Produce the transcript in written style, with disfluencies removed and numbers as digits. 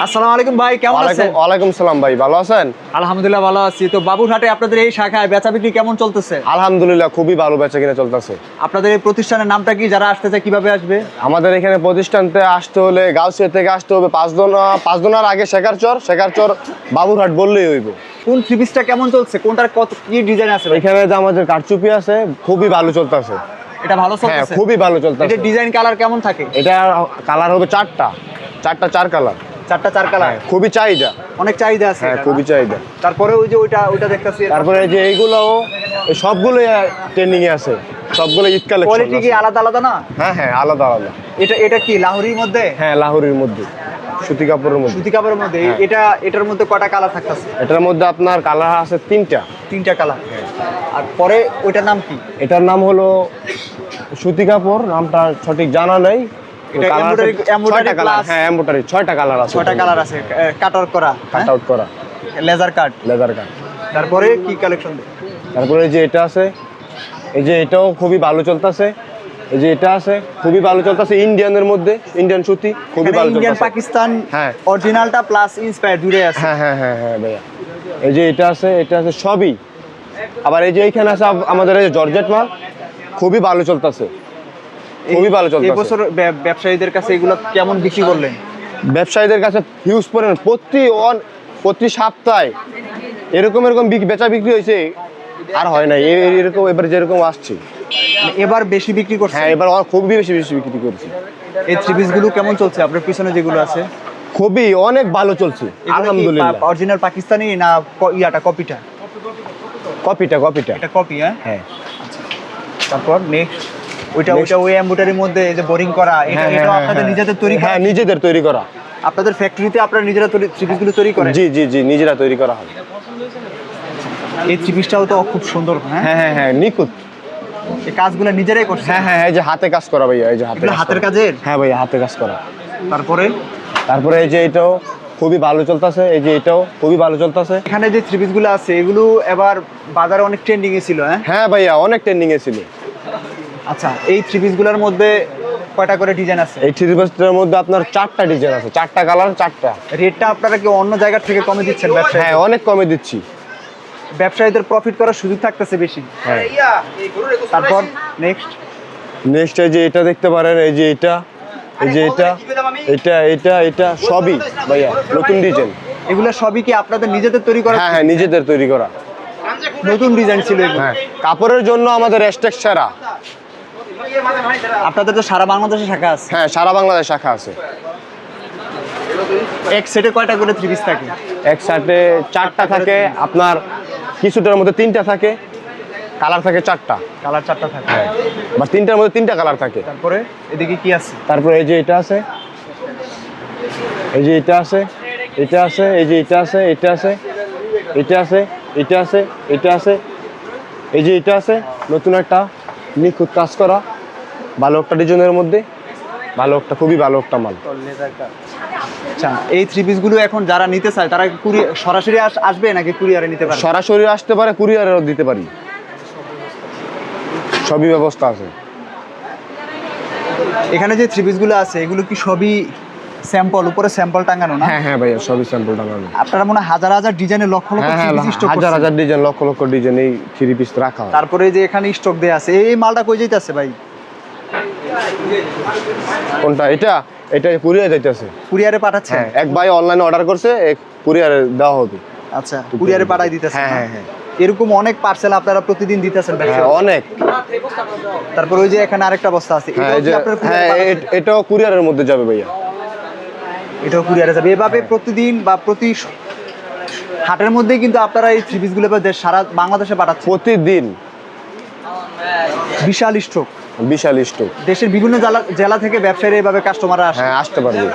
আসসালামু আলাইকুম ভাই, কেমন আছেন? ওয়ালাইকুম সালাম ভাই, ভালো আছেন? আলহামদুলিল্লাহ ভালো আছি। তো বাবুরহাটে আপনাদের এই শাখায় বেচা বিক্রি কেমন চলতেছে? আলহামদুলিল্লাহ খুবই ভালো বেচা কিনা চলতেছে। আপনাদের এই প্রতিষ্ঠানের নামটা কি? যারা আসতে চায় কিভাবে আসবে? আমাদের এখানে প্রতিষ্ঠানতে আসতে হলে গাউসিয়া থেকে আসতে হবে পাঁচদোনার আগে শেখারচর বাবুরহাট বললেই হইব। কোন থ্রি পিসটা কেমন চলছে? কোনটার কত কি ডিজাইন আছে ভাই? এখানে যে আমাদের কারচুপি আছে খুবই ভালো চলতেছে। এটা ভালো হ্যাঁ, চলতেছে? খুবই ভালো চলতেছে। এটা ডিজাইন কালার কেমন থাকে? এটা কালার হবে চারটা চার কালার। চার কালার। খুবই চাহিদা, অনেক চাহিদা আছে। হ্যাঁ খুবই চাহিদা। তারপরে ওই যে ওইটা দেখতেছি। তারপরে এই যে এইগুলোও সবগুলো ট্রেন্ডিং এ আছে, সবগুলো ঈদ কালেকশন। কোয়ালিটি কি আলাদা আলাদা না? হ্যাঁ আলাদা আলাদা। এটা কি লাহোরির মধ্যে? হ্যাঁ লাহোরির মধ্যে, সুতি কাপড়ের মধ্যে। সুতি কাপড়ের মধ্যে। এটার মধ্যে কয়টা কালার থাকতেছে? এটার মধ্যে আপনার কালার আছে তিনটা কালার। আর পরে ওইটার নাম কি? এটার নাম হলো সুতি কাপড়, নামটা সঠিক জানা নেই। এটা এমব্রয়ডারি প্লাস। হ্যাঁ এমব্রয়ডারি 6টা কালার আছে। 6টা কালার আছে, কাট আউট করা। লেজার কাট। তারপরে কি কালেকশন? তারপরে এই যে এটা আছে, এই যে এটাও খুবই ভালো চলতেছে। এই যে এটা আছে খুবই ভালো চলতেছে, ইন্ডিয়ানের মধ্যে, ইন্ডিয়ান সুতি খুবই ভালো চলতেছে। ইন্ডিয়ান পাকিস্তান অরিজিনালটা প্লাস ইন্সপায়ার দুটোই আছে। হ্যাঁ ভাইয়া। এই যে এটা আছে সবই। আবার এই যে এইখানে আছে আমাদের এই জর্জেট মাল, খুবই ভালো চলতেছে, খুবই ভালো চলতেছে। এই বছর ব্যবসায়ীদের কাছে এগুলো কেমন বিক্রি করলেন? ব্যবসায়ীদের কাছে হিউজ পরিমাণ, প্রতি সপ্তাহে এরকম বেচা বিক্রি হয়েছে, আর হয় না এরকম। এবার যেরকম আসছে এবার বেশি বিক্রি করছে। হ্যাঁ এবার খুবই বেশি বিক্রি করছি। এই থ্রি পিস গুলো কেমন চলছে? আপনার পিছনে যেগুলো আছে খুবই অনেক ভালো চলছে আলহামদুলিল্লাহ। অরিজিনাল পাকিস্তানি না কপিটা? কপিটা। এটা কপি? হ্যাঁ। আচ্ছা, তারপর নেক্সট ওইটা ওই এমব্রয়ডারির মধ্যে এই যে বোরিং করা, এটা আপনাদের নিজেদের তৈরি? হ্যাঁ নিজেদের তৈরি করা। আপনাদের ফ্যাক্টরিতে আপনারা নিজেরা থ্রি পিস গুলো তৈরি করেন? জি নিজেরা তৈরি করা হয়। এই থ্রি পিসটাও তো খুব সুন্দর। হ্যাঁ নিখুঁত। এই কাজগুলো নিজেরাই করছে? হ্যাঁ এই যে হাতে কাজ করা ভাইয়া, এই যে হাতের কাজের। হ্যাঁ ভাইয়া হাতে কাজ করা। তারপরে এই যে এটাও খুবই ভালো চলতেছে, এই যে এটাও খুবই ভালো চলতেছে। এখানে যে থ্রি পিস গুলো আছে এগুলো এবার বাজারে অনেক ট্রেন্ডিং এ ছিল। হ্যাঁ ভাইয়া অনেক ট্রেন্ডিং এ ছিল। আচ্ছা, এই থ্রি পিস গুলোর মধ্যে কয়টা করে ডিজাইন আছে? এই থ্রি পিসের মধ্যে আপনার 4টা ডিজাইন আছে, 4টা কালার 4টা। রেটটা আপনারা কি অন্য জায়গা থেকে কমে দিচ্ছেন ব্যবসায়ী? হ্যাঁ অনেক কমে দিচ্ছি। ব্যবসায়ীদের প্রফিট করার সুযোগ থাকতেছে বেশি। হ্যাঁ। তারপর নেক্সট এই যে এটা দেখতে পারেন, এই যে এটা, এই যে এটা সবই ভাইয়া নতুন ডিজাইন। এগুলো সবই কি আপনাদের নিজেদের তৈরি করা? হ্যাঁ নিজেদের তৈরি করা। নতুন ডিজাইন ছিল এগুলো? হ্যাঁ কাপড়ের জন্য আমাদের স্টেক সেরা। আপনাদের তো সারা বাংলাদেশে শাখা আছে? হ্যাঁ সারা বাংলাদেশ শাখা আছে। এক সেটে কয়টা করে থ্রি পিস থাকে? এক সেটে 4টা থাকে, আপনার কিছুটার মধ্যে 3টা থাকে, কালার থাকে 4টা। কালার 4টা থাকে? হ্যাঁ বা 3টার মধ্যে 3টা কালার থাকে। তারপরে এদিকে কি আছে? তারপরে এই যে এটা আছে, এই যে এটা আছে, এটা আছে, এই যে এটা আছে, এটা আছে, এটা আছে, এটা আছে, এটা আছে, এই যে এটা আছে, নতুন একটা নিখুঁত কাজ করা ভালো একটা ডিজাইনের মধ্যে, খুবই ভালো একটা মাল। আচ্ছা, এই থ্রি পিস গুলো এখন যারা নিতে চায় তারা সরাসরি আসবে নাকি কুরিয়ারে নিতে পারে? সরাসরি আসতে পারে, কুরিয়ারেও দিতে পারি, সবই ব্যবস্থা আছে। এখানে যে থ্রি পিস গুলো আছে এগুলো কি সবই স্যাম্পল, উপরে স্যাম্পল টাঙানো না? হ্যাঁ ভাইয়া সবই স্যাম্পল টাঙানো। আপনারা মনে হয় হাজার হাজার ডিজাইনের লক্ষ লক্ষ হাজার ডিজাইন, লক্ষ লক্ষ ডিজাইন এই থ্রি পিস রাখা হয়। তারপরে যে এখানে স্টক দেয়া আছে, এই মালটা কই যাইতেছে ভাই? কোনটা? এটা কুরিয়ারে যাইতেছে। কুরিয়ারে পাঠাচ্ছে? হ্যাঁ এক ভাই অনলাইনে অর্ডার করছে, কুরিয়ারে দেওয়া হবে। আচ্ছা, কুরিয়ারে পাঠাই দিতেছে? হ্যাঁ এরকম অনেক পার্সেল আপনারা প্রতিদিন দিতেছেন? হ্যাঁ অনেক। তারপর ওই যে এখানে আরেকটা বস্তা আছে, এটাও কুরিয়ারের মধ্যে যাবে ভাইয়া। এটাও কুরিয়ারে যাবে। এভাবে প্রতিদিন বা প্রতি হাটের মধ্যেই কিন্তু আপনারা এই থ্রি পিস গুলো সারা বাংলাদেশে পাঠাচ্ছেন প্রতিদিন। বিশাল স্টক। দেশের বিভিন্ন জেলা থেকে ব্যবসায়ীরা এভাবে কাস্টমাররা আসে? হ্যাঁ আসতে পারবে।